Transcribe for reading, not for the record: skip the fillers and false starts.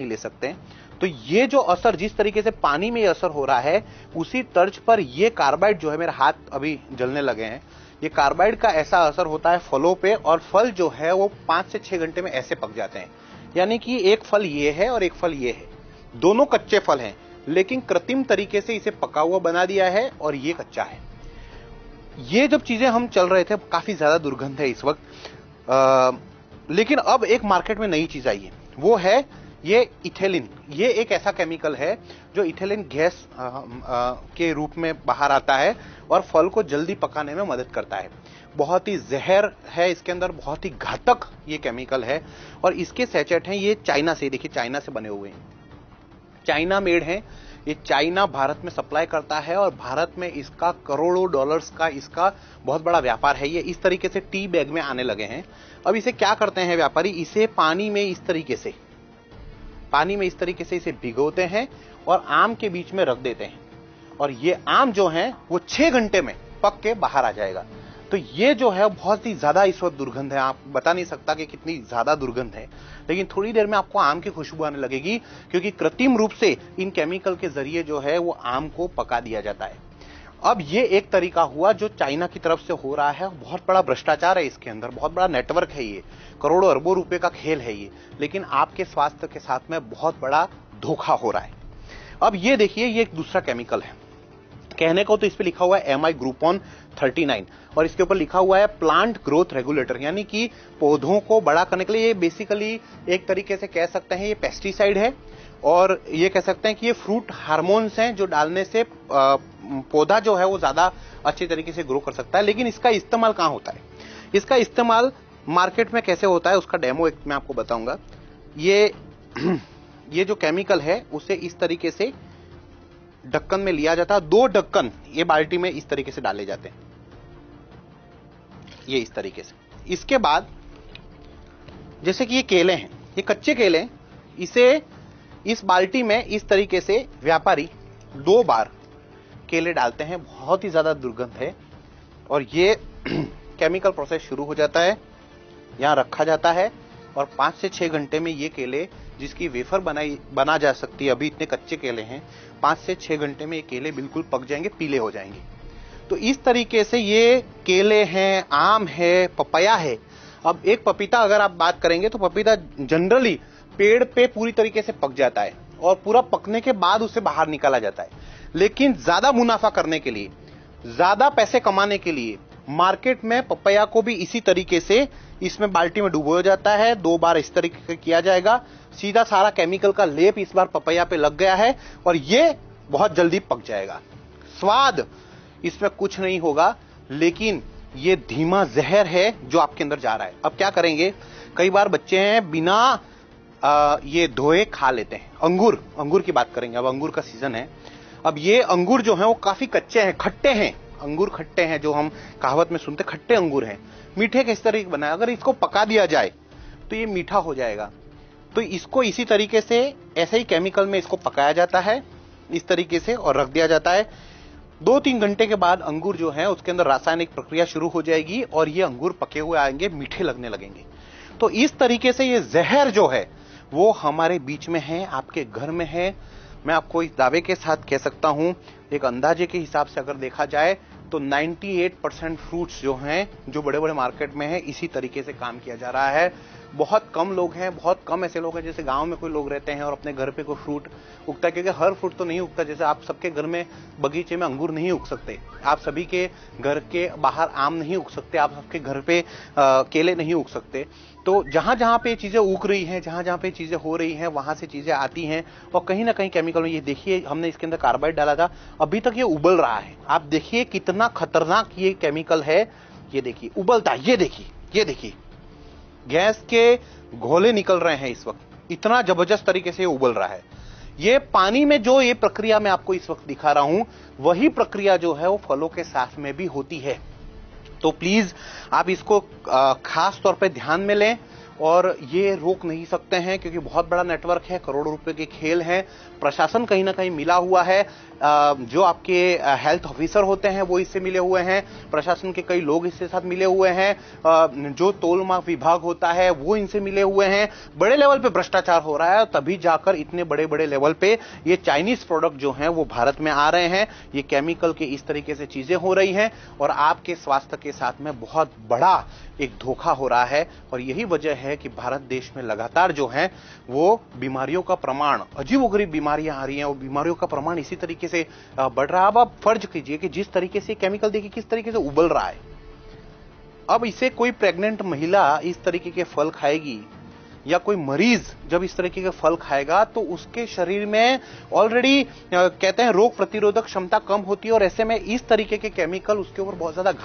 ले सकते हैं। तो ये जो असर, जिस तरीके से पानी में असर हो रहा है, उसी तर्ज पर ये कार्बाइड जो है, मेरे हाथ अभी जलने लगे हैं, ये कार्बाइड का ऐसा असर होता है फलों पे, और फल जो है वो 5 से 6 घंटे में ऐसे पक जाते हैं। यानी कि एक फल ये है और एक फल ये है, दोनों कच्चे फल हैं, लेकिन कृत्रिम तरीके से इसे पका हुआ बना दिया है और ये कच्चा है। ये जब चीजें हम चल रहे थे, काफी ज्यादा दुर्गंध है इस वक्त, लेकिन अब एक मार्केट में नई चीज आई है, वो है ये इथेलिन। ये एक ऐसा केमिकल है जो इथेलिन गैस के रूप में बाहर आता है और फल को जल्दी पकाने में मदद करता है। बहुत ही जहर है इसके अंदर, बहुत ही घातक ये केमिकल है, और इसके सैचेट हैं ये चाइना से, देखिए चाइना से बने हुए हैं, चाइना मेड हैं। ये चाइना भारत में सप्लाई करता है और भारत में इसका करोड़ों डॉलर्स का इसका बहुत बड़ा व्यापार है। ये इस तरीके से टी बैग में आने लगे हैं। अब इसे क्या करते हैं व्यापारी, इसे पानी में इस तरीके से इसे भिगोते हैं और आम के बीच में रख देते हैं, और ये आम जो है वो 6 घंटे में पक के बाहर आ जाएगा। तो ये जो है बहुत ही ज्यादा इस वक्त दुर्गंध है, आप बता नहीं सकता कि कितनी ज्यादा दुर्गंध है, लेकिन थोड़ी देर में आपको आम की खुशबू आने लगेगी, क्योंकि कृत्रिम रूप से इन केमिकल के जरिए जो है वो आम को पका दिया जाता है। अब ये एक तरीका हुआ जो चाइना की तरफ से हो रहा है, बहुत बड़ा भ्रष्टाचार है इसके अंदर, बहुत बड़ा नेटवर्क है, ये करोड़ों अरबों रुपए का खेल है ये, लेकिन आपके स्वास्थ्य के साथ में बहुत बड़ा धोखा हो रहा है। अब ये देखिए, ये एक दूसरा केमिकल है, कहने को तो इस पे लिखा हुआ है MI ग्रुपोन 39, और इसके ऊपर लिखा हुआ है प्लांट ग्रोथ रेगुलेटर, यानी कि पौधों को बड़ा करने के लिए। ये बेसिकली एक तरीके से कह सकते हैं ये पेस्टिसाइड है, और ये कह सकते हैं कि ये फ्रूट हार्मोन्स हैं जो डालने से पौधा जो है वो ज्यादा अच्छे तरीके से ग्रो कर सकता है। लेकिन इसका इस्तेमाल कहां होता है, इसका इस्तेमाल मार्केट में कैसे होता है, उसका डेमो एक मैं आपको बताऊंगा। ये जो केमिकल है उसे इस तरीके से ढक्कन में लिया जाता है, 2 ढक्कन ये बाल्टी में इस तरीके से डाले जाते हैं, ये इस तरीके से। इसके बाद जैसे कि ये केले हैं, ये कच्चे केले हैं, इसे इस बाल्टी में इस तरीके से व्यापारी 2 बार केले डालते हैं, बहुत ही ज्यादा दुर्गंध है, और ये केमिकल प्रोसेस शुरू हो जाता है, यहां रखा जाता है, और 5 से 6 घंटे में ये केले, जिसकी वेफर बना जा सकती है, अभी इतने कच्चे केले हैं, 5 से 6 घंटे में ये केले बिल्कुल पक जाएंगे, पीले हो जाएंगे। तो इस तरीके से ये केले हैं, आम है, पपाया है। अब एक पपीता अगर आप बात करेंगे तो पपीता जनरली पेड़ पे पूरी तरीके से पक जाता है और पूरा पकने के बाद उसे बाहर निकाला जाता है, लेकिन ज्यादा मुनाफा करने के लिए, ज्यादा पैसे कमाने के लिए मार्केट में पपैया को भी इसी तरीके से इसमें बाल्टी में डुबोया जाता है, 2 बार इस तरीके से किया जाएगा, सीधा सारा केमिकल का लेप इस बार पपैया पे लग गया है और ये बहुत जल्दी पक जाएगा। स्वाद इसमें कुछ नहीं होगा, लेकिन ये धीमा जहर है जो आपके अंदर जा रहा है। अब क्या करेंगे, कई बार बच्चे हैं बिना ये धोए खा लेते हैं। अंगूर की बात करेंगे, अब अंगूर का सीजन है। अब ये अंगूर जो है वो काफी कच्चे हैं, खट्टे हैं, अंगूर खट्टे हैं, जो हम कहावत में सुनते, खट्टे अंगूर हैं। मीठे किस तरीके बना है, अगर इसको पका दिया जाए तो ये मीठा हो जाएगा। तो इसको इसी तरीके से, ऐसे ही केमिकल में इसको पकाया जाता है इस तरीके से और रख दिया जाता है। 2-3 घंटे के बाद अंगूर जो है उसके अंदर रासायनिक प्रक्रिया शुरू हो जाएगी और ये अंगूर पके हुए आएंगे, मीठे लगने लगेंगे। तो इस तरीके से ये जहर जो है वो हमारे बीच में है, आपके घर में है। मैं आपको इस दावे के साथ कह सकता हूं, एक अंदाजे के हिसाब से अगर देखा जाए तो 98% फ्रूट्स जो हैं, जो बड़े बड़े मार्केट में है, इसी तरीके से काम किया जा रहा है। बहुत कम लोग हैं, बहुत कम ऐसे लोग हैं जैसे गांव में कोई लोग रहते हैं और अपने घर पे कोई फ्रूट उगता है, क्योंकि हर फ्रूट तो नहीं उगता। जैसे आप सबके घर में बगीचे में अंगूर नहीं उग सकते, आप सभी के घर के बाहर आम नहीं उग सकते, आप सबके घर पे केले नहीं उग सकते। तो जहां जहां पे चीजें उग रही हैं, जहां जहां पे चीजें हो रही हैं, वहां से चीजें आती हैं और कहीं ना कहीं केमिकल में। ये देखिए, हमने इसके अंदर कार्बाइड डाला था, अभी तक ये उबल रहा है। आप देखिए कितना खतरनाक ये केमिकल है, ये देखिए उबलता है, ये देखिए गैस के घोले निकल रहे हैं इस वक्त, इतना जबरदस्त तरीके से उबल रहा है। ये पानी में जो ये प्रक्रिया मैं आपको इस वक्त दिखा रहा हूं, वही प्रक्रिया जो है वो फलों के साथ में भी होती है। तो प्लीज आप इसको खास तौर पे ध्यान में लें और ये रोक नहीं सकते हैं क्योंकि बहुत बड़ा नेटवर्क है, करोड़ों रुपए के खेल हैं। प्रशासन कहीं ना कहीं मिला हुआ है, जो आपके हेल्थ ऑफिसर होते हैं वो इससे मिले हुए हैं, प्रशासन के कई लोग इसके साथ मिले हुए हैं, जो तोलमाप विभाग होता है वो इनसे मिले हुए हैं। बड़े लेवल पे भ्रष्टाचार हो रहा है, तभी जाकर इतने बड़े बड़े लेवल पे ये चाइनीज प्रोडक्ट जो हैं वो भारत में आ रहे हैं। ये केमिकल के इस तरीके से चीजें हो रही हैं और आपके स्वास्थ्य के साथ में बहुत बड़ा एक धोखा हो रहा है। और यही वजह है कि भारत देश में लगातार जो है वो बीमारियों का प्रमाण, अजीबोगरीब बीमारियां आ रही हैं, वो बीमारियों का प्रमाण इसी तरीके से बढ़ रहा है। अब आप फर्ज कीजिए कि जिस तरीके से केमिकल देखिए किस तरीके से उबल रहा है, अब इसे कोई प्रेग्नेंट महिला इस तरीके के फल खाएगी या कोई मरीज जब इस तरीके के फल खाएगा तो उसके शरीर में ऑलरेडी कहते हैं रोग प्रतिरोधक क्षमता कम होती है और ऐसे में इस तरीके के केमिकल उसके ऊपर बहुत ज्यादा